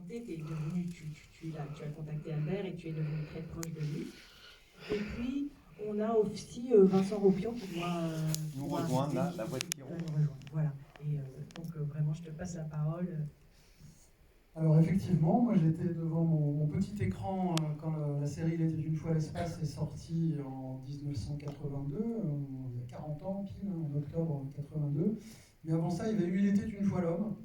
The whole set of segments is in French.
célébrité, tu as contacté Albert et tu es devenu très proche de lui. Et puis, on a aussi Vincent Ropion qui doit nous rejoindre, là, la voiture. Nous rejoindre, voilà. Et donc, vraiment, je te passe la parole. Alors, effectivement, moi j'étais devant mon petit écran quand la série Il était une fois l'espace est sortie en 1982, il y a 40 ans pile, en octobre 82. Mais avant ça, il y avait eu Il était une fois l'homme,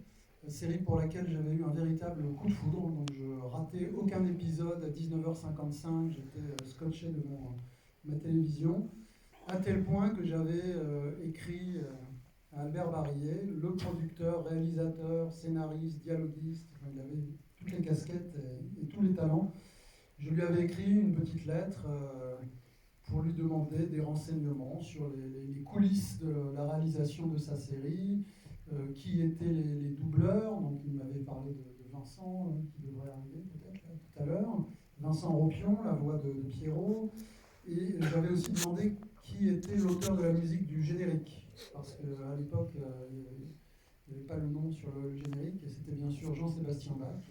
série pour laquelle j'avais eu un véritable coup de foudre. Donc, je ratais aucun épisode à 19h55, j'étais scotché devant ma télévision, à tel point que j'avais écrit à Albert Barillet, le producteur, réalisateur, scénariste, dialoguiste, enfin, il avait toutes les casquettes et tous les talents. Je lui avais écrit une petite lettre pour lui demander des renseignements sur les coulisses de la réalisation de sa série, qui étaient les doubleurs. Donc il m'avait parlé de Vincent, qui devrait arriver peut-être tout à l'heure, Vincent Ropion, la voix de Pierrot, et j'avais aussi demandé qui était l'auteur de la musique du générique, parce qu'à l'époque, il n'y avait pas le nom sur le générique, et c'était bien sûr Jean-Sébastien Bach.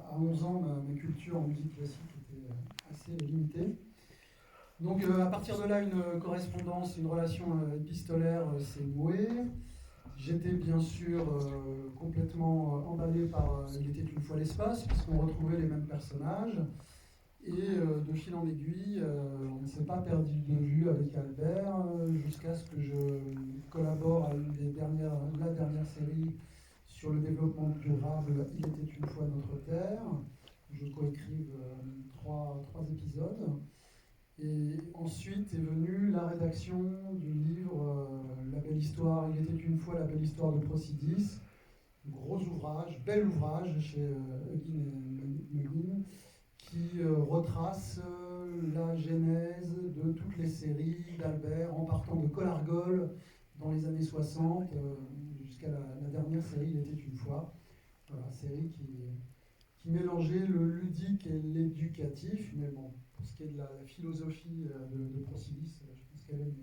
À 11 ans, ma culture en musique classique était assez limitée. Donc à partir de là, une correspondance, une relation épistolaire s'est nouée. J'étais bien sûr complètement emballé par Il était une fois l'espace, puisqu'on retrouvait les mêmes personnages. Et de fil en aiguille, on ne s'est pas perdu de vue avec Albert, jusqu'à ce que je collabore à la dernière série sur le développement durable, Il était une fois notre Terre. Je coécrive trois épisodes. Et ensuite est venue la rédaction du livre La belle histoire, Il était une fois la belle histoire de Procidis. Gros ouvrage, bel ouvrage chez Huguin et Meguin, qui retrace la genèse de toutes les séries d'Albert, en partant de Colargol dans les années 60 jusqu'à la dernière série Il était une fois. Voilà, série qui mélangeait le ludique et l'éducatif, mais bon, pour ce qui est de la philosophie de Procidis, je pense qu'Hélène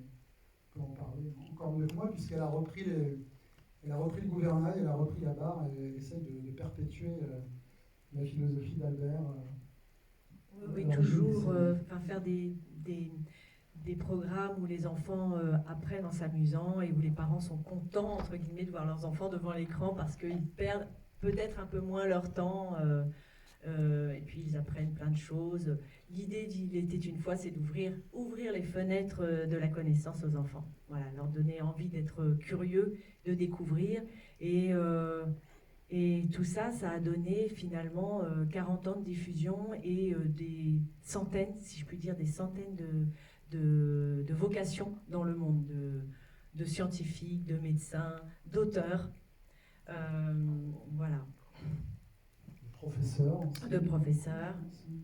peut en parler encore mieux que moi, puisqu'elle a repris le gouvernail, elle a repris la barre, et elle essaie de perpétuer la philosophie d'Albert. Oui, toujours faire des programmes où les enfants apprennent en s'amusant et où les parents sont contents, entre guillemets, de voir leurs enfants devant l'écran parce qu'ils perdent peut-être un peu moins leur temps et puis ils apprennent plein de choses. L'idée d'Il était une fois, c'est ouvrir les fenêtres de la connaissance aux enfants. Voilà, leur donner envie d'être curieux, de découvrir et tout ça, ça a donné finalement 40 ans de diffusion et des centaines, si je puis dire, des centaines de vocations dans le monde, de scientifiques, de médecins, d'auteurs. Voilà. De professeurs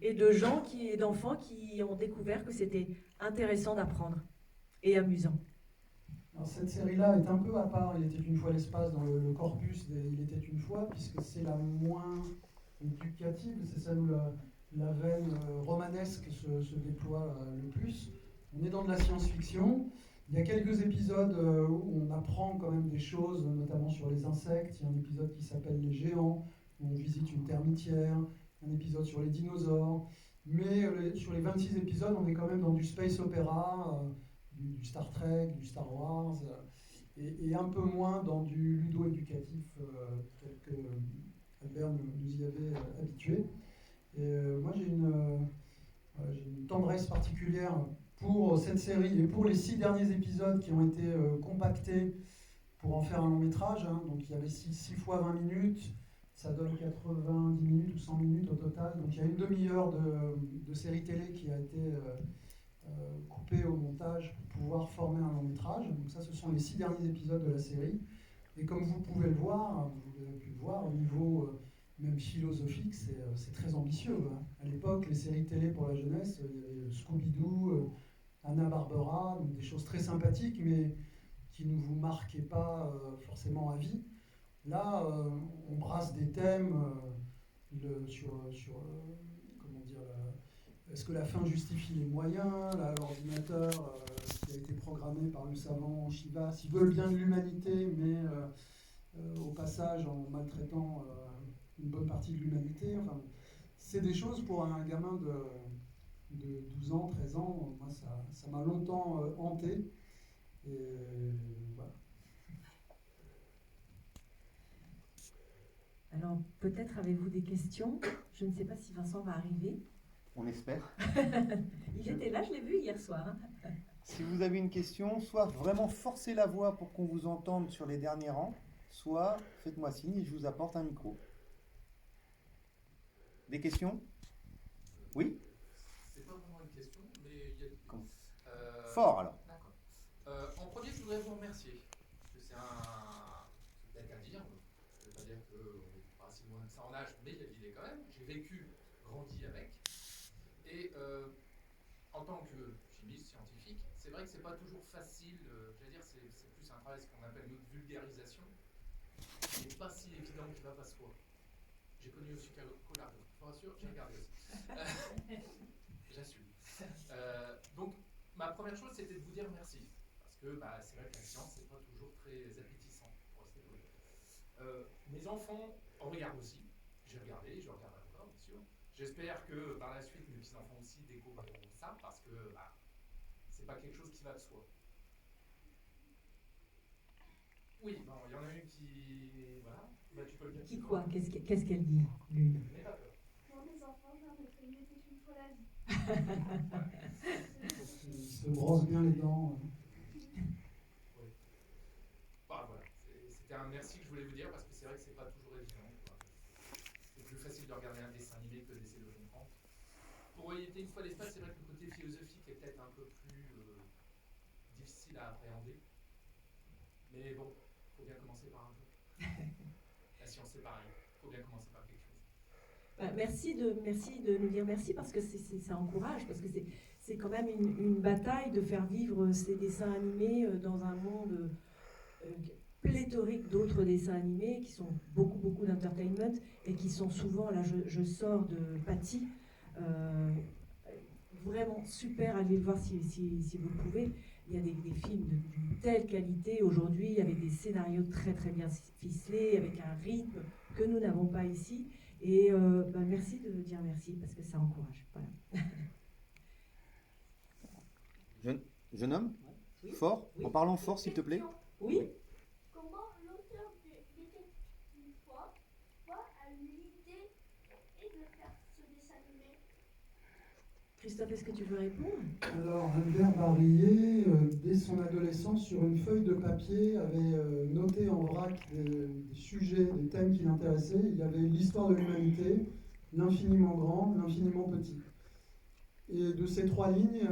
et de gens d'enfants qui ont découvert que c'était intéressant d'apprendre et amusant. Alors, cette série-là est un peu à part, Il était une fois l'espace dans le corpus des Il était une fois, puisque c'est la moins éducative, c'est celle où la veine romanesque se déploie le plus. On est dans de la science-fiction. Il y a quelques épisodes où on apprend quand même des choses, notamment sur les insectes. Il y a un épisode qui s'appelle Les Géants, où on visite une termitière, un épisode sur les dinosaures. Mais sur les 26 épisodes, on est quand même dans du space opéra, du Star Trek, du Star Wars, et un peu moins dans du ludo-éducatif tel que Albert nous y avait habitués. Et moi j'ai une tendresse particulière pour cette série et pour les 6 derniers épisodes qui ont été compactés pour en faire un long métrage. Donc il y avait 6 fois 20 minutes, ça donne 90 minutes ou 100 minutes au total. Donc il y a une demi-heure de série télé qui a été coupée au montage pour pouvoir former un long métrage. Donc ça, ce sont les 6 derniers épisodes de la série. Et comme vous pouvez le voir, vous avez pu le voir, au niveau même philosophique, c'est très ambitieux. À l'époque, les séries télé pour la jeunesse, il y avait Scooby-Doo, Hanna-Barbera, donc des choses très sympathiques, mais qui ne vous marquaient pas forcément à vie. Là, on brasse des thèmes sur comment dire, est-ce que la fin justifie les moyens? L'ordinateur qui a été programmé par le savant Shiva, s'il veut le bien de l'humanité, mais au passage en maltraitant une bonne partie de l'humanité. Enfin, c'est des choses pour un gamin de 12 ans, 13 ans, moi ça m'a longtemps hanté. Et voilà. Alors, peut-être avez-vous des questions? Je ne sais pas si Vincent va arriver. On espère. Il était là, je l'ai vu hier soir. Hein. Si vous avez une question, soit vraiment forcez la voix pour qu'on vous entende sur les derniers rangs, soit faites-moi signe et je vous apporte un micro. Des questions? Oui? C'est pas vraiment une question, mais il y a... Fort alors. D'accord. En premier, je voudrais vous remercier. Parce que c'est peut-être à dire. Je ne veux pas dire qu'on n'est pas si loin que ça en âge, mais il y a l'idée quand même. J'ai vécu, grandi avec. Et en tant que chimiste, scientifique, c'est vrai que c'est pas toujours facile. J'allais dire, c'est plus un travail, ce qu'on appelle notre vulgarisation. Il n'est pas si évident qu'il va pas se voir. J'ai connu aussi Collardo. Je vous rassure, j'ai regardé aussi. J'assume. Donc, ma première chose, c'était de vous dire merci. Parce que c'est vrai que la science, c'est pas toujours très appétissant pour rester poli. Mes enfants en regardent aussi. J'ai regardé, je regarde encore, bien sûr. J'espère que par la suite, mes petits-enfants aussi découvrent ça, parce que c'est pas quelque chose qui va de soi. Oui, bon, il y en a une qui... Voilà, tu peux le dire. Qui quoi? Qu'est-ce qu'elle dit, l'une? N'aie pas peur. Moi, mes enfants, je leur mettrai une était une fois la vie. Il se brosse bien les dents. Oui. Voilà. C'était un merci que je voulais vous dire, parce que c'est vrai que c'est pas toujours évident. C'est plus facile de regarder un dessin animé que d'essayer de le comprendre. Pour Il était une fois l'espace, c'est vrai que le côté philosophique est peut-être un peu plus difficile à appréhender. Mais bon, il faut bien commencer par un peu. La science, c'est pareil. Il faut bien commencer par quelque chose. Merci de nous dire merci, parce que ça encourage, parce que c'est quand même une bataille de faire vivre ces dessins animés dans un monde pléthorique d'autres dessins animés qui sont beaucoup d'entertainment et qui sont souvent, là je sors de Patty, vraiment super, allez le voir si vous le pouvez. Il y a des films d'une telle qualité aujourd'hui, avec des scénarios très bien ficelés, avec un rythme que nous n'avons pas ici. Et merci de dire merci, parce que ça encourage. Voilà. Jeune homme? Oui. Fort? Oui. En parlant fort, s'il te plaît. Oui. Comment l'auteur de Il était une fois a eu l'idée de faire ce dessin animé? Christophe, est-ce que tu veux répondre? Alors, Albert Barillet, dès son adolescence, sur une feuille de papier, avait noté en vrac des sujets, des thèmes qui l'intéressaient. Il y avait l'histoire de l'humanité, l'infiniment grand, l'infiniment petit. Et de ces trois lignes,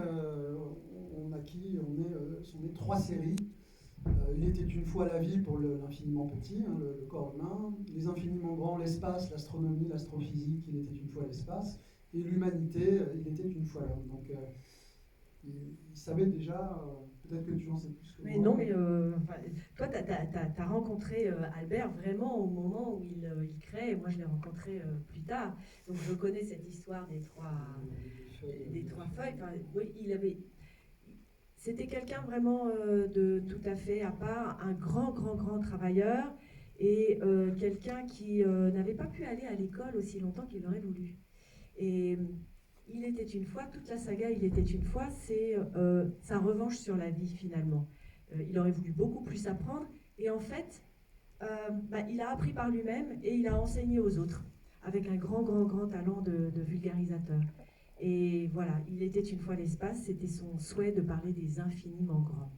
sont nées trois séries. Il était une fois la vie pour l'infiniment petit, le corps humain, les infiniment grands, l'espace, l'astronomie, l'astrophysique, il était une fois l'espace, et l'humanité, il était une fois l'homme. Donc il savait déjà, peut-être que tu en sais plus que Mais moi. non, mais toi, tu as rencontré Albert vraiment au moment où il crée, et moi je l'ai rencontré plus tard. Donc je connais cette histoire des trois feuilles. Enfin, oui, c'était quelqu'un vraiment de tout à fait à part, un grand travailleur, et quelqu'un qui n'avait pas pu aller à l'école aussi longtemps qu'il aurait voulu. Et Il était une fois, toute la saga Il était une fois, c'est sa revanche sur la vie finalement. Il aurait voulu beaucoup plus apprendre, et en fait, il a appris par lui-même et il a enseigné aux autres, avec un grand talent de vulgarisateur. Et voilà, Il était une fois l'espace, c'était son souhait de parler des infiniment grands.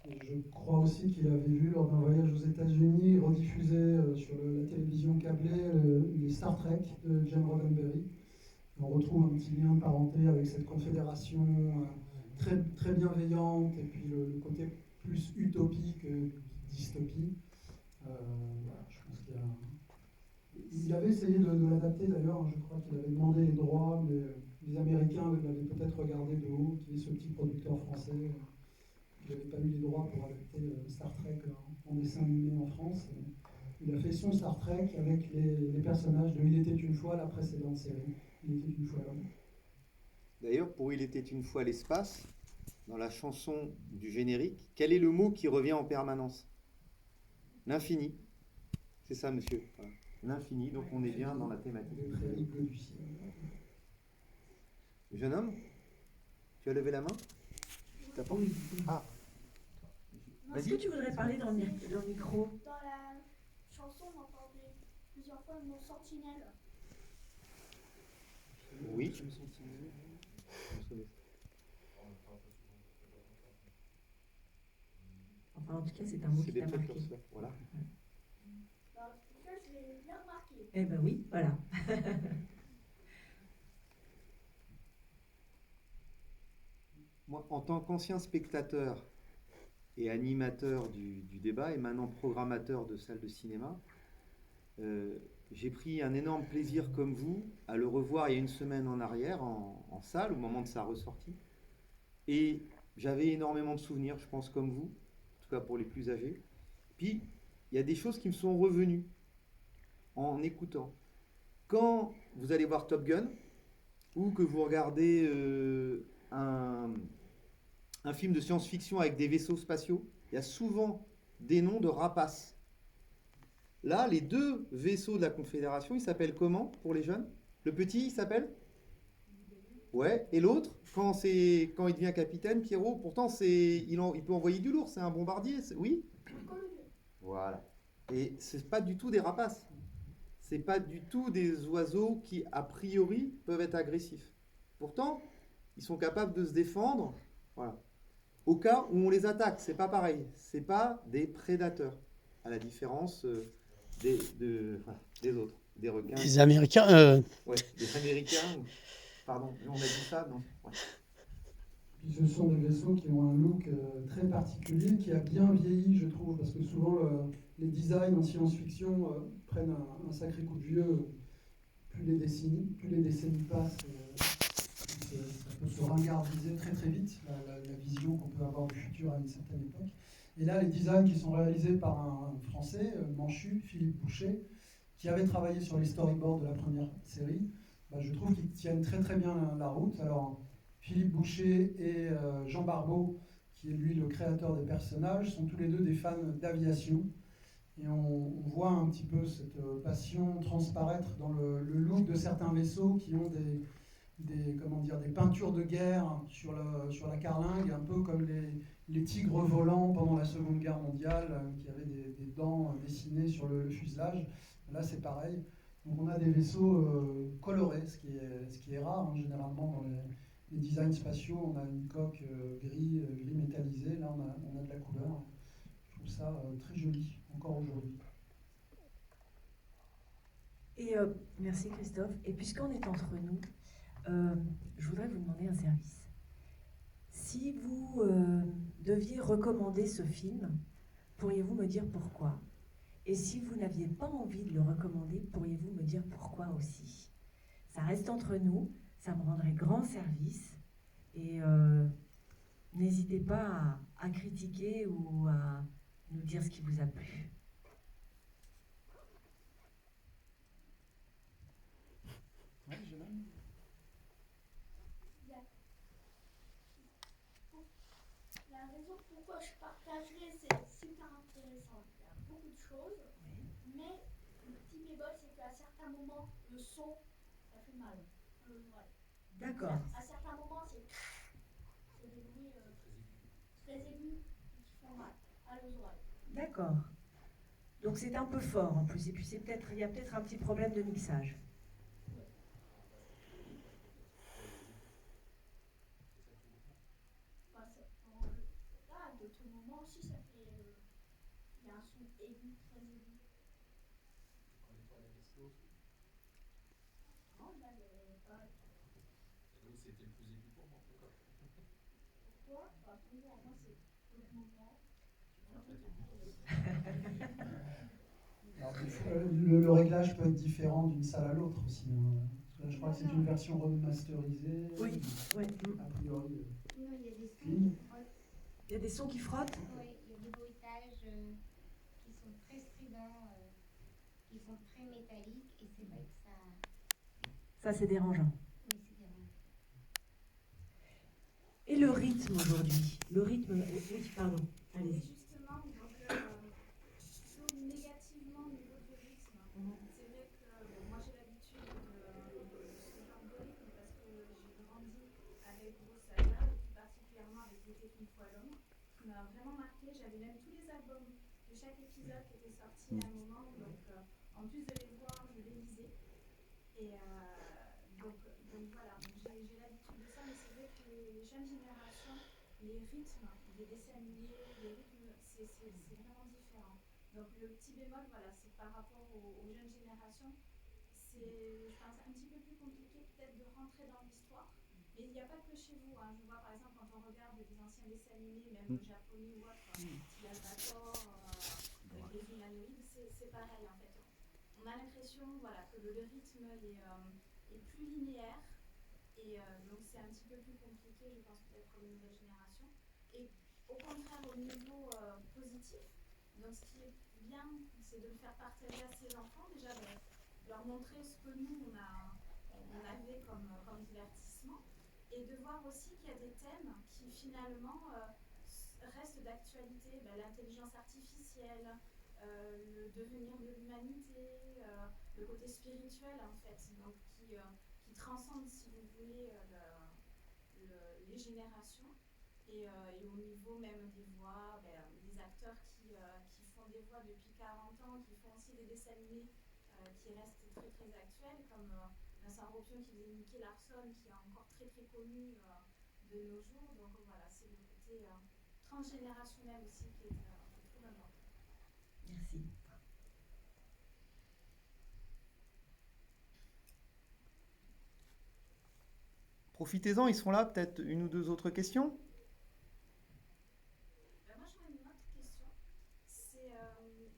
Je crois aussi qu'il avait vu lors d'un voyage aux États-Unis rediffusé sur la télévision câblée les Star Trek de Gene Roddenberry. On retrouve un petit lien de parenté avec cette confédération très bienveillante, et puis le côté plus utopie que dystopie. Voilà, je pense qu'il y a... Il avait essayé de l'adapter d'ailleurs, je crois qu'il avait demandé les droits, mais les Américains l'avaient peut-être regardé de haut, qui est ce petit producteur français qui n'avait pas eu les droits pour adapter Star Trek en dessin animé en France. Il a fait son Star Trek avec les personnages de Il était une fois, la précédente série. Il était une fois l'homme. D'ailleurs, pour Il était une fois l'espace, dans la chanson du générique, quel est le mot qui revient en permanence? L'infini. C'est ça, monsieur. Voilà. l'infini, donc on est bien dans la thématique. Le terrible du ciel. Jeune homme, tu as levé la main? T'as pas... Ah, Est-ce que tu voudrais parler dans le micro? Dans la chanson, on entendait plusieurs fois le mot sentinelle. oui. Enfin, en tout cas, c'est un mot C'est qui des t'a marqué. précurseurs, voilà. Dans le speaker, je l'ai bien remarqué. Eh ben oui, voilà. Moi, en tant qu'ancien spectateur et animateur du débat, et maintenant programmateur de salles de cinéma, j'ai pris un énorme plaisir comme vous à le revoir il y a une semaine en arrière en salle au moment de sa ressortie. Et j'avais énormément de souvenirs, je pense comme vous, en tout cas pour les plus âgés. Puis il y a des choses qui me sont revenues en écoutant. Quand vous allez voir Top Gun ou que vous regardez un film de science-fiction avec des vaisseaux spatiaux, il y a souvent des noms de rapaces. Là, les deux vaisseaux de la Confédération, ils s'appellent comment pour les jeunes? Le petit, il s'appelle? Ouais. Et l'autre, quand il devient capitaine, Pierrot, pourtant il peut envoyer du lourd, c'est un bombardier, oui? Voilà. Et c'est pas du tout des rapaces. C'est pas du tout des oiseaux qui, a priori, peuvent être agressifs. Pourtant, ils sont capables de se défendre. Voilà. Au cas où on les attaque, c'est pas pareil. C'est pas des prédateurs, à la différence des autres, des requins. Les Américains. Ouais, des Américains. Pardon, on a dit ça, non? Ouais. Puis ce sont des vaisseaux qui ont un look très particulier, qui a bien vieilli, je trouve, parce que souvent les designs en science-fiction prennent un sacré coup de vieux. Plus les décennies passent, ça peut se ringardiser très très vite, la vision qu'on peut avoir du futur à une certaine époque. Et là, les designs qui sont réalisés par un Français, Manchu, Philippe Boucher, qui avait travaillé sur les storyboards de la première série, je trouve qu'ils tiennent très très bien la route. Alors, Philippe Boucher et Jean Barbeau, qui est lui le créateur des personnages, sont tous les deux des fans d'aviation. Et on voit un petit peu cette passion transparaître dans le look de certains vaisseaux qui ont des peintures de guerre sur la carlingue, un peu comme les tigres volants pendant la Seconde Guerre mondiale, qui avaient des dents dessinées sur le fuselage. Là, c'est pareil. Donc on a des vaisseaux colorés, ce qui est rare, hein, généralement dans les designs spatiaux. On a une coque gris métallisé, là on a de la couleur. Je trouve ça très joli, encore aujourd'hui. Et merci Christophe. Et puisqu'on est entre nous, je voudrais vous demander un service. Si vous deviez recommander ce film, pourriez-vous me dire pourquoi? Et si vous n'aviez pas envie de le recommander, pourriez-vous me dire pourquoi aussi? Ça reste entre nous, ça me rendrait grand service. Et n'hésitez pas à critiquer ou à nous dire ce qui vous a plu. Oui, jeune homme. La raison pourquoi je partagerais, c'est super intéressant. Il y a beaucoup de choses, mais le petit bémol, c'est qu'à certains moments, le son, ça fait mal. D'accord. À certains moments, c'est des bruits très aigus qui font mal à l'oreille. D'accord. Donc c'est un peu fort en plus. Et puis il y a peut-être un petit problème de mixage. Là, à d'autres moments aussi, ça fait. Il y a un son aigu, très aigu. On nettoie la bestiose. Non, là, il n'y avait pas. Et donc c'était le plus aigu pour moi, d'accord. Pourquoi? Pour moi, c'est d'autres moments. Alors, le réglage peut être différent d'une salle à l'autre aussi. Hein. Là, je crois que c'est une version remasterisée. Oui, oui. A priori. Non, il y a des sons Oui. qui frottent. Il y a des sons qui frottent. Oui, il y a des bruitages qui sont très stridents, qui sont très métalliques, et c'est vrai que Ça, c'est dérangeant. oui, c'est dérangeant. Et le rythme aujourd'hui? Le rythme... Oui, pardon. Et Allez-y. justement, donc, je trouve négativement au niveau du rythme. C'est vrai une fois l'homme, qui m'a vraiment marqué. J'avais même tous les albums de chaque épisode qui étaient sortis à un moment, donc en plus de les voir, je les lisais. Et donc voilà, donc j'ai l'habitude de ça, mais c'est vrai que les jeunes générations, les rythmes des dessins animés, les rythmes, c'est vraiment différent. Donc le petit bémol, voilà, c'est par rapport aux jeunes générations, c'est, je pense, un petit peu plus compliqué peut-être de rentrer dans l'histoire. Mais il n'y a pas que chez vous. Hein. Je vois par exemple quand on regarde des anciens dessins animés, même japonais ou autre, style Albator, avec les humanoïdes, c'est pareil en fait. On a l'impression voilà, que le rythme est plus linéaire et donc c'est un petit peu plus compliqué, je pense peut-être pour les nouvelles générations. Et au contraire, au niveau positif, donc ce qui est bien, c'est de le faire partager à ses enfants, déjà leur montrer ce que nous, on avait comme divertissement, et de voir aussi qu'il y a des thèmes qui finalement restent d'actualité, l'intelligence artificielle, le devenir de l'humanité, le côté spirituel en fait, donc qui transcende, si vous voulez, les générations. Et au niveau même des voix, des acteurs qui font des voix depuis 40 ans, qui font aussi des dessins animés qui restent très très actuels, comme Vincent Ropion qui faisait Nicky Larson, qui est encore très très connu de nos jours. Donc voilà, c'est le côté transgénérationnel aussi qui est très important. Merci. Profitez-en, ils sont là, peut-être une ou deux autres questions. Moi j'aurais une autre question, c'est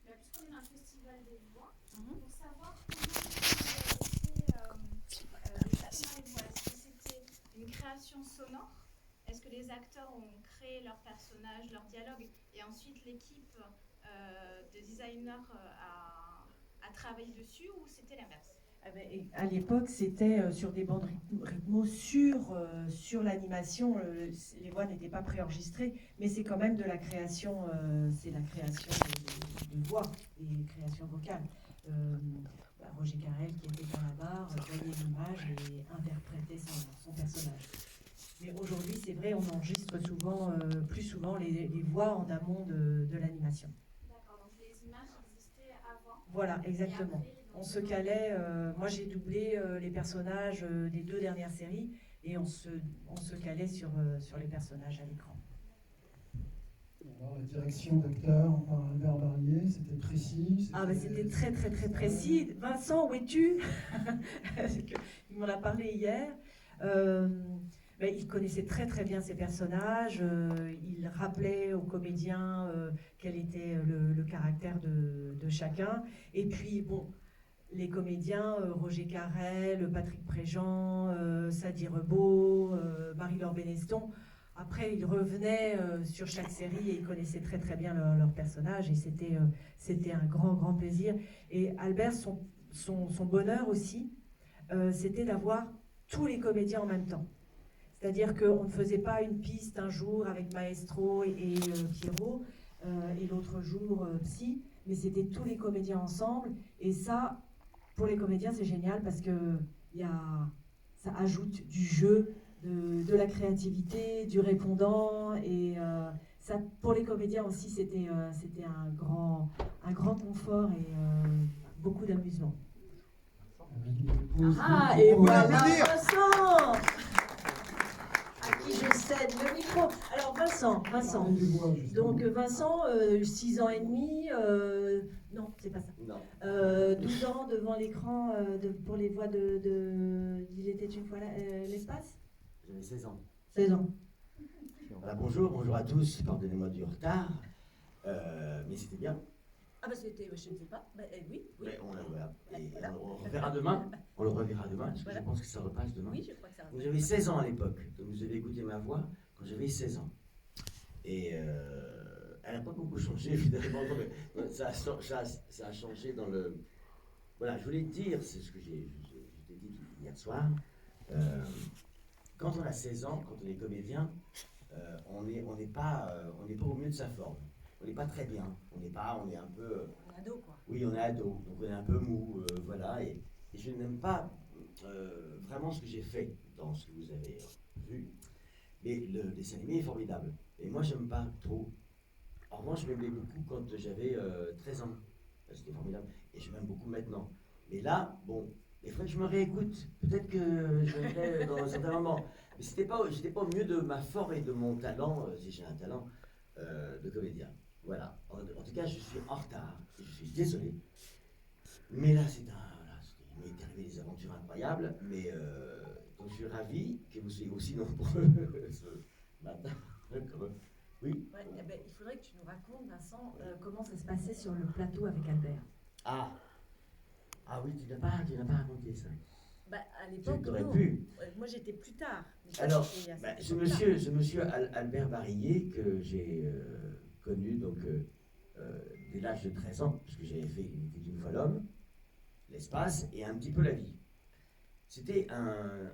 puisqu'on est dans le festival des voix, pour savoir comment est-ce que c'était une création sonore, est-ce que les acteurs ont créé leurs personnages, leurs dialogues, et ensuite l'équipe de designers a travaillé dessus, ou c'était l'inverse? À l'époque, c'était sur des bandes rythmo sur l'animation. Les voix n'étaient pas préenregistrées, mais c'est quand même de la création, c'est la création de voix, des créations vocales. Roger Carrel, qui était dans la barre, voyait l'image et interprétait son personnage. Mais aujourd'hui, c'est vrai, on enregistre plus souvent les voix en amont de l'animation. D'accord, donc les images existaient avant. Voilà, exactement. On se calait, moi j'ai doublé les personnages des 2 dernières séries et on se calait sur les personnages à l'écran. Alors, la direction d'acteur par Albert Barrier, c'était précis. C'était très très très précis. Vincent, où es-tu? Il m'en a parlé hier. Il connaissait très très bien ses personnages, il rappelait aux comédiens quel était le caractère de chacun. Et puis bon, les comédiens, Roger Carrel, Patrick Préjean, Sadie Rebaud, Marie-Laure Beneston, après ils revenaient sur chaque série et ils connaissaient très très bien leur personnage et c'était un grand plaisir. Et Albert, son bonheur aussi, c'était d'avoir tous les comédiens en même temps. C'est-à-dire qu'on ne faisait pas une piste un jour avec Maestro et Pierrot et l'autre jour Psy, mais c'était tous les comédiens ensemble. Et ça, pour les comédiens, c'est génial parce que ça ajoute du jeu, de la créativité, du répondant. Et ça, pour les comédiens aussi, c'était un grand confort et beaucoup d'amusement. Et voilà Vincent, à qui je cède le micro. Alors Vincent. Donc Vincent, 6 ans et demi, non, c'est pas ça. Non. 12 ans devant l'écran pour les voix de Il était une fois l'espace. J'avais 16 ans. 16 ans. Voilà, bonjour à tous, pardonnez-moi du retard, mais c'était bien. Ah bah c'était, je ne sais pas, oui. Mais on le reverra demain, parce que Voilà. je pense que ça repasse demain. Oui, je crois que ça va. Donc j'avais 16 ans à l'époque, donc vous avez écouté ma voix quand j'avais 16 ans. Et elle n'a pas beaucoup changé évidemment, mais ça a changé dans le... Voilà, je voulais te dire, c'est ce que je t'ai dit hier soir, quand on a 16 ans, quand on est comédien, on n'est pas au mieux de sa forme. On n'est pas très bien. On est un peu... On est ado, quoi. Oui, on est ado, donc on est un peu mou, voilà. Et je n'aime pas vraiment ce que j'ai fait dans ce que vous avez vu. Mais le dessin animé est formidable. Et moi, j'aime pas trop. En revanche, je m'aimais beaucoup quand j'avais 13 ans. C'était formidable. Et je m'aime beaucoup maintenant. Mais là, bon, il faudrait que je me réécoute. Peut-être que je m'aimerais dans un certain moment. Mais j'étais pas au mieux de ma forme et de mon talent, si j'ai un talent de comédien. Voilà. En tout cas, je suis en retard. Je suis désolé. Mais là, il m'est arrivé des aventures incroyables. Mais donc, je suis ravi que vous soyez aussi nombreux ce matin. Oui. Ouais, eh ben, il faudrait que tu nous racontes, Vincent, comment ça se passait sur le plateau avec Albert. Ah oui, tu n'as pas raconté ça. Bah, à l'époque, Tu aurais non. pu. Moi, j'étais plus tard. Mais ça, Alors, c'était il y a bah, cette ce époque-là. monsieur Albert Barillet, que j'ai connu donc, dès l'âge de 13 ans, puisque j'avais fait Il était une fois l'homme, l'espace et un petit peu la vie. C'était un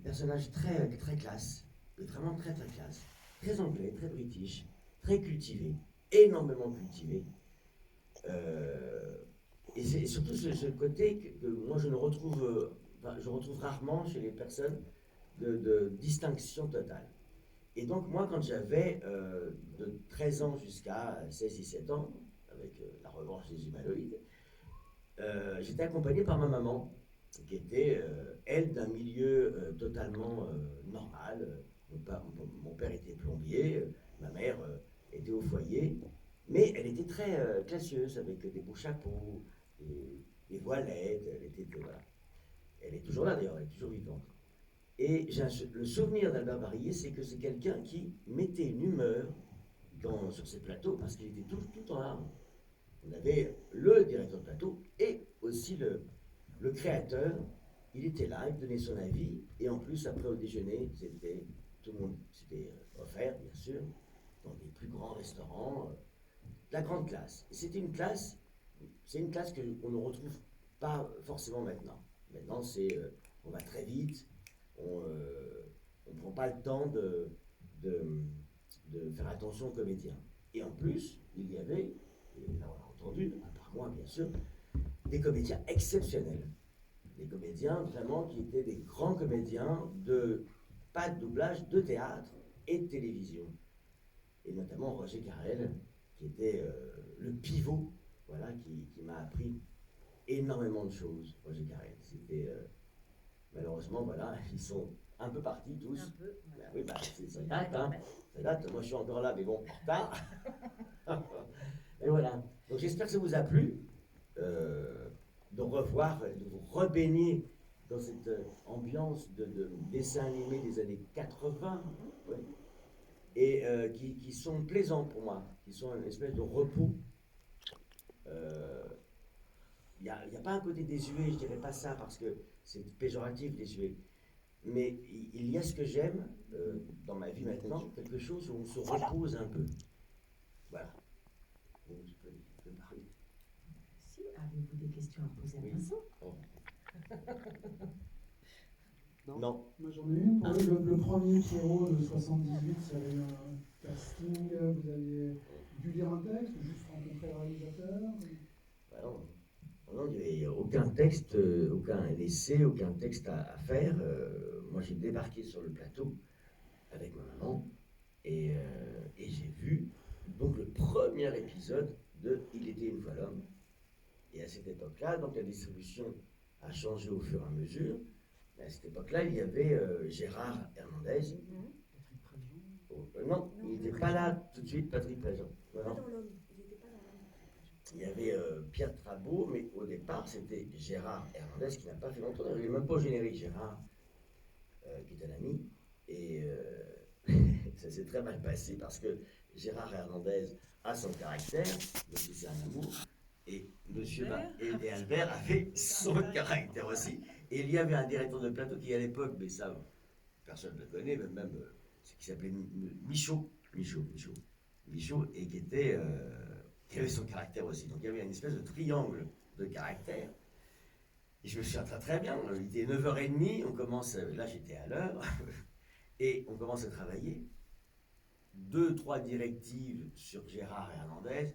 personnage très, très classe, mais vraiment très très classe, très anglais, très british, très cultivé, énormément cultivé. Et c'est surtout ce côté que moi je retrouve rarement chez les personnes de distinction totale. Et donc moi quand j'avais de 13 ans jusqu'à 16-17 ans, avec la revanche des humanoïdes, j'étais accompagné par ma maman, qui était, elle, d'un milieu totalement normal. Mon père était plombier, ma mère était au foyer, mais elle était très classieuse, avec des beaux chapeaux, des voilettes, voilà. Elle est toujours là d'ailleurs, elle est toujours vivante. Et le souvenir d'Albert Barillet, c'est que c'est quelqu'un qui mettait une humeur sur ses plateaux, parce qu'il était tout en larmes. On avait le directeur de plateau et aussi le créateur. Il était là, il donnait son avis, et en plus, après au déjeuner, tout le monde s'était offert, bien sûr, dans les plus grands restaurants, la grande classe. Et c'est une classe qu'on ne retrouve pas forcément maintenant. Maintenant, on va très vite, on ne prend pas le temps de faire attention aux comédiens. Et en plus, il y avait, et là on l'a entendu, à part moi bien sûr, des comédiens exceptionnels. Des comédiens vraiment qui étaient des grands comédiens pas de doublage, de théâtre et de télévision. Et notamment Roger Carrel, qui était le pivot, voilà, qui m'a appris énormément de choses, Roger Carrel. C'était malheureusement, voilà, ils sont un peu partis tous. Un peu. Ben oui, ça date, hein. Ça date, moi je suis encore là, mais bon, en retard. Et voilà. Donc j'espère que ça vous a plu de revoir, de vous rebaigner dans cette ambiance de dessins animés des années 80, ouais, et qui sont plaisants pour moi, qui sont une espèce de repos. Il n'y a pas un côté désuet, je dirais pas ça parce que c'est péjoratif, désuet. Mais il y a ce que j'aime dans ma vie maintenant, quelque chose où on se repose un peu. Voilà. Donc, je peux parler. Si, avez-vous des questions à poser à Oui. Vincent? Oh. Non. Non. Moi j'en ai une. Pour le premier Pierrot de 78, il y avait eu un casting, vous aviez dû lire un texte ou juste rencontrer le réalisateur? Bah non, il n'y avait aucun texte, aucun essai, aucun texte à faire. Moi j'ai débarqué sur le plateau avec ma maman et j'ai vu donc le premier épisode de Il était une fois l'homme. Et à cette époque-là, donc la distribution a changé au fur et à mesure. Mais à cette époque-là, il y avait Gérard Hernandez. Non, il n'était pas là tout de suite, Patrick Préjean. Non, non. Il y avait Pierre Trabeau, mais au départ, c'était Gérard Hernandez qui n'a pas fait longtemps. Il n'est même pas au générique, Gérard, qui est un ami. Et ça s'est très mal passé parce que Gérard Hernandez a son caractère, mais c'est un amour. Et et Albert avait son caractère aussi. Et il y avait un directeur de plateau qui, à l'époque, mais ça, personne ne le connaît, même qui s'appelait Michaud, et qui avait son caractère aussi. Donc il y avait une espèce de triangle de caractère. Et je me souviens très très bien, il était 9h30, on commence, là j'étais à l'heure, et on commence à travailler. 2-3 directives sur Gérard Hernandez.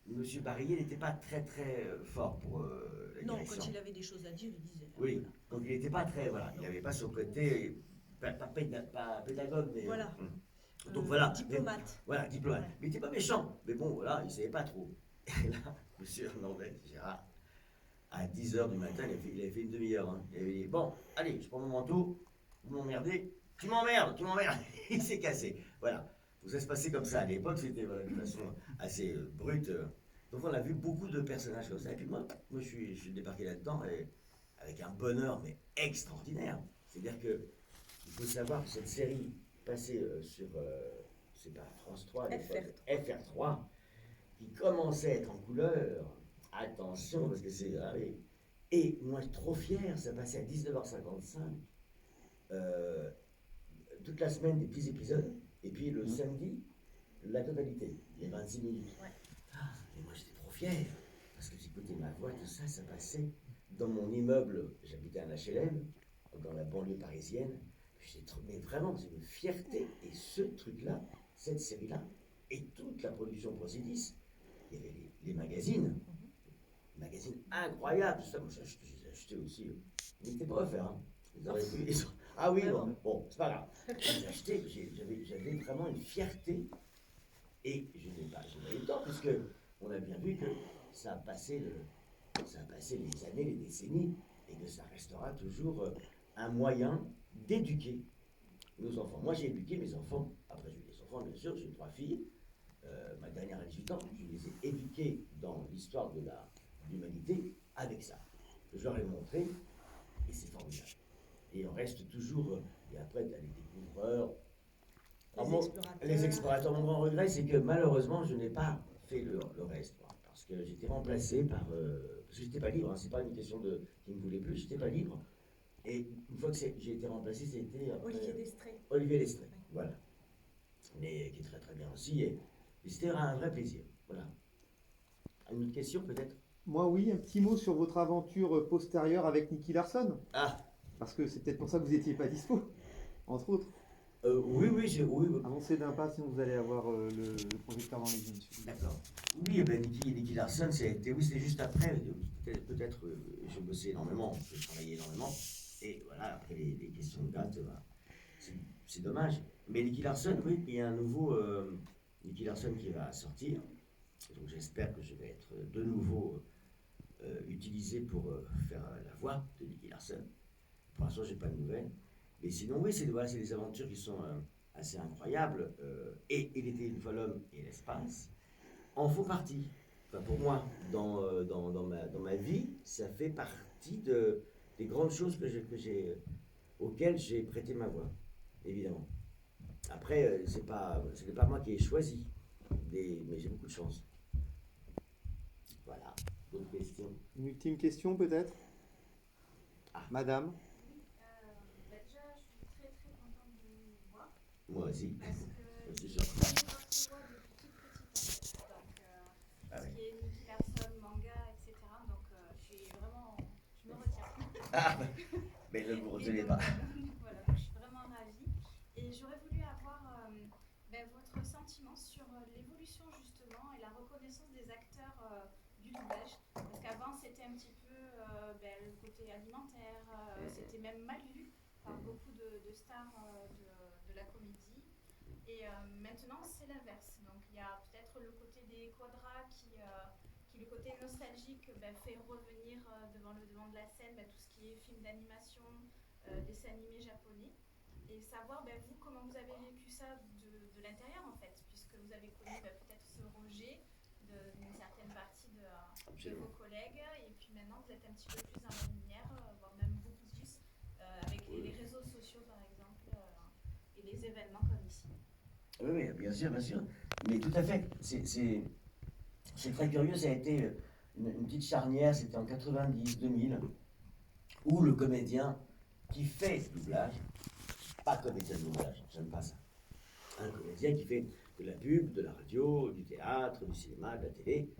Monsieur Barillet n'était pas très très fort pour la direction. Non, quand il avait des choses à dire, il disait. Oui, donc il n'était pas très, voilà, il n'avait pas son côté, pas pédagogue, mais... Voilà. Donc voilà. Diplomate. Voilà, diplomate. Mais il n'était pas méchant. Mais bon, voilà, il ne savait pas trop. Et là, monsieur Hernandez, Gérard, à 10h du matin, il avait fait une demi-heure. Hein. Il avait dit, bon, allez, je prends mon manteau, vous m'emmerdez, tu m'emmerdes. Il s'est cassé. Voilà. Donc ça se passait comme ça. À l'époque, c'était voilà, de façon assez brute. Donc on a vu beaucoup de personnages comme ça. Et puis moi je suis débarqué là-dedans avec un bonheur, mais extraordinaire. C'est-à-dire que il faut savoir que cette série passée sur, c'est pas France 3, FR3, qui commençait à être en couleur. Attention, parce que c'est... Ah oui. Et moi, trop fier, ça passait à 19h55. Toute la semaine, des petits épisodes. Et puis le samedi, la totalité. Les 26 minutes. Ouais. Et moi, j'étais trop fier. Parce que j'écoutais ma voix, tout ça, ça passait dans mon immeuble. J'habitais à un HLM, dans la banlieue parisienne. Mais vraiment, c'est une fierté. Et ce truc-là, cette série-là, et toute la production Procidis, il y avait les magazines. Magazines incroyables. Ça, moi, j'ai acheté aussi. Ils n'étaient pas offerts. Hein. Ah oui, bon, c'est pas grave. J'ai acheté, j'avais vraiment une fierté. Et je n'ai pas eu le temps, puisque on a bien vu que ça a passé les années, les décennies, et que ça restera toujours un moyen d'éduquer nos enfants. Moi, j'ai éduqué mes enfants. Après, j'ai eu des enfants, bien sûr, j'ai 3 filles. Ma dernière a 18 ans. Je les ai éduquées dans l'histoire de l'humanité avec ça. Je leur ai montré, et c'est formidable. Et on reste toujours, et après, tu as les découvreurs. Les explorateurs. Mon grand regret, c'est que malheureusement, je n'ai pas fait le reste. Parce que j'étais remplacé par. Parce que j'étais pas libre, hein, c'est pas une question de qui ne voulait plus, j'étais pas libre. Et une fois que j'ai été remplacé, c'était. Olivier Lestrée, voilà. Mais qui est très très bien aussi. Et c'était un vrai plaisir. Voilà. Une autre question peut-être? Moi, oui, un petit mot sur votre aventure postérieure avec Nicky Larson. Ah, Parce que c'est peut-être pour ça que vous n'étiez pas dispo, entre autres. oui. Avancez d'un pas, sinon vous allez avoir le projecteur dans les yeux. D'accord. Oui, ben Nicky Larson, c'était juste après. Peut-être, je bossais énormément, je travaillais énormément. Et voilà, après les questions de date, c'est dommage. Mais Nicky Larson, oui, il y a un nouveau Nicky Larson qui va sortir. Donc j'espère que je vais être de nouveau utilisé pour faire la voix de Nicky Larson. Pour l'instant, je n'ai pas de nouvelles. Mais sinon, oui, c'est des aventures qui sont assez incroyables. Et Il était une fois l'homme et l'espace en font partie. Enfin, pour moi, dans ma vie, ça fait partie des grandes choses auxquelles j'ai prêté ma voix, évidemment. Après, ce n'est pas moi qui ai choisi, mais j'ai beaucoup de chance. Voilà. D'autres questions? Une ultime question peut-être? Madame? Déjà, je suis très très contente de vous voir. Moi aussi. Parce que C'est je sûr. connais votre voix depuis toute petite en fait. Donc, Ah ce oui. qui est Nicky Larson, manga, etc. Donc, je me retiens. Ah, mais ne vous retenez pas. Voilà, je suis vraiment ravie. Et j'aurais voulu avoir votre sentiment sur l'évolution justement et la reconnaissance des acteurs du doublage. Parce qu'avant, c'était un petit peu le côté alimentaire, c'était même mal vu par beaucoup de stars de la comédie. Et maintenant, c'est l'inverse. Donc, il y a peut-être le côté des quadras qui le côté nostalgique, fait revenir devant le devant de la scène tout ce qui est film d'animation, dessins animés japonais. Et savoir, vous, comment vous avez vécu ça de l'intérieur, en fait, puisque vous avez connu peut-être ce rejet d'une certaine partie de vos collègues, et puis maintenant, vous êtes un petit peu plus dans la lumière, voire même beaucoup plus, avec les réseaux sociaux, par exemple, et les événements comme ici. Oui, bien sûr. Mais tout à fait. C'est très curieux, ça a été une petite charnière, c'était en 90-2000, où le comédien qui fait ce doublage, pas comédien de doublage, j'aime pas ça, un comédien qui fait de la pub, de la radio, du théâtre, du cinéma, de la télé,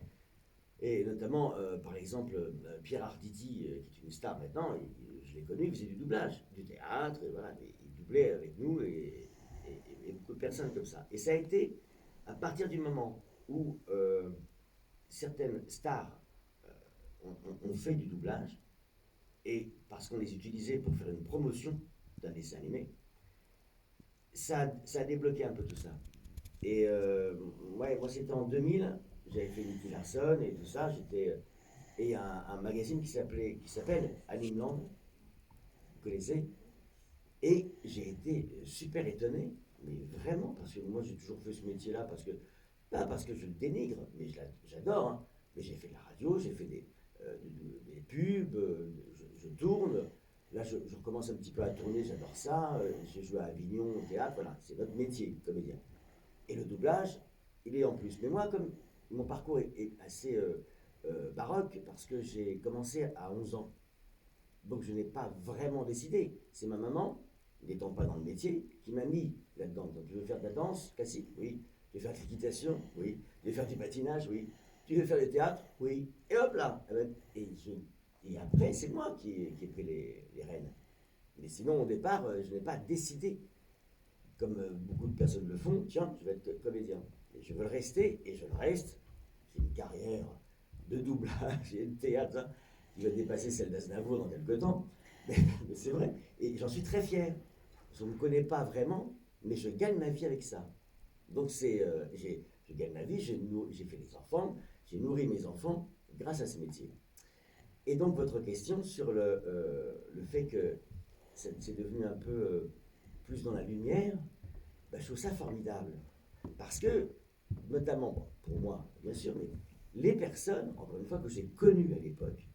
et notamment, par exemple, Pierre Arditi, qui est une star maintenant, je l'ai connu, il faisait du doublage, du théâtre, et voilà, il doublait avec nous, et beaucoup de personnes comme ça. Et ça a été, à partir du moment où certaines stars ont fait du doublage, et parce qu'on les utilisait pour faire une promotion d'un dessin animé, ça a débloqué un peu tout ça. Et ouais, moi c'était en 2000, j'avais fait Nicky Larson et tout ça, et il y a un magazine qui s'appelle Animeland, vous connaissez, et j'ai été super étonné, mais vraiment, parce que moi j'ai toujours fait ce métier-là, pas parce que je le dénigre, mais j'adore, hein. Mais j'ai fait de la radio, j'ai fait des pubs, je tourne. Là, je recommence un petit peu à tourner, j'adore ça. J'ai joué à Avignon, au théâtre, voilà, c'est notre métier, comédien. Et le doublage, il est en plus. Mais moi, comme mon parcours est assez baroque, parce que j'ai commencé à 11 ans. Donc je n'ai pas vraiment décidé. C'est ma maman, n'étant pas dans le métier, qui m'a mis là-dedans. Donc tu veux faire de la danse classique? Oui. Tu veux faire de l'équitation? Oui. Tu veux faire du patinage? Oui. Tu veux faire du théâtre? Oui. Et hop là. Et après, c'est moi qui ai pris les rênes. Mais sinon, au départ, je n'ai pas décidé. Comme beaucoup de personnes le font, tiens, je vais être comédien. Et je veux le rester, et je le reste. J'ai une carrière de doublage et de théâtre hein, qui va dépasser celle d'Aznavour dans quelques temps. Mais c'est vrai. Et j'en suis très fier. Je ne me connais pas vraiment, mais je gagne ma vie avec ça. Donc je gagne ma vie, j'ai fait des enfants, j'ai nourri mes enfants grâce à ce métier. Et donc votre question sur le fait que c'est devenu un peu plus dans la lumière, ben, je trouve ça formidable. Parce que, notamment, bon, pour moi, bien sûr, mais les personnes, encore une fois, que j'ai connues à l'époque,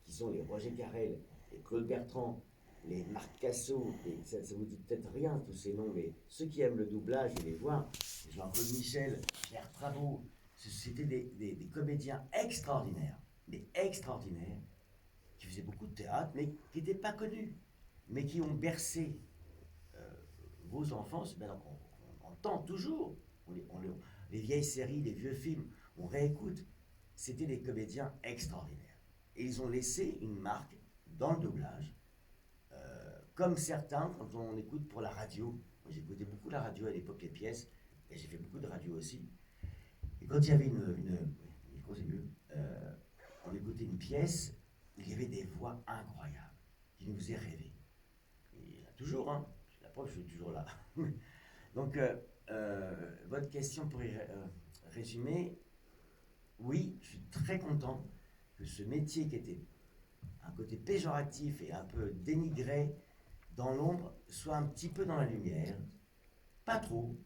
qui sont les Roger Carrel, les Claude Bertrand, les Marc Cassot, ça vous dit peut-être rien tous ces noms, mais ceux qui aiment le doublage et les voir, Jean-Claude Michel, Pierre Travaux, c'était des comédiens extraordinaires, mais extraordinaires, qui faisaient beaucoup de théâtre, mais qui n'étaient pas connus, mais qui ont bercé vos enfants. Ben, on entend toujours, les vieilles séries, les vieux films, on réécoute. C'était des comédiens extraordinaires. Et ils ont laissé une marque dans le doublage, comme certains, quand on écoute pour la radio. Moi, j'écoutais beaucoup la radio à l'époque, les pièces, et j'ai fait beaucoup de radio aussi. Et quand il y avait micro, c'est mieux, on écoutait une pièce, il y avait des voix incroyables, qui nous faisaient rêver. Et il y en a toujours, hein. La preuve, je suis toujours là. Donc, votre question pour y résumer, oui, je suis très content que ce métier qui était un côté péjoratif et un peu dénigré dans l'ombre soit un petit peu dans la lumière. Pas trop,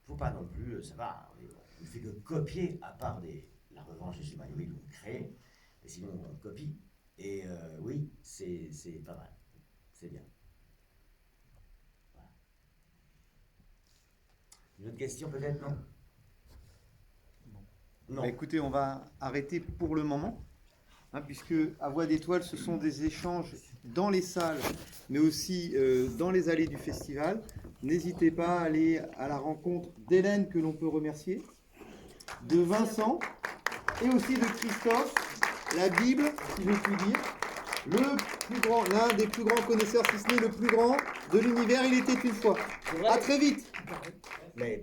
faut pas non plus, ça va, on ne fait que copier, à part la revanche des humanoïdes où on crée, et sinon on copie. Et oui, c'est pas mal, c'est bien. Voilà. Une autre question peut-être, non? Non. Bah, écoutez, on va arrêter pour le moment, hein, puisque à Voix d'étoiles, ce sont des échanges dans les salles, mais aussi dans les allées du festival. N'hésitez pas à aller à la rencontre d'Hélène, que l'on peut remercier, de Vincent, et aussi de Christophe, la Bible, si je puis dire, l'un des plus grands connaisseurs, si ce n'est le plus grand de l'univers. Il était une fois. À très vite. Mais,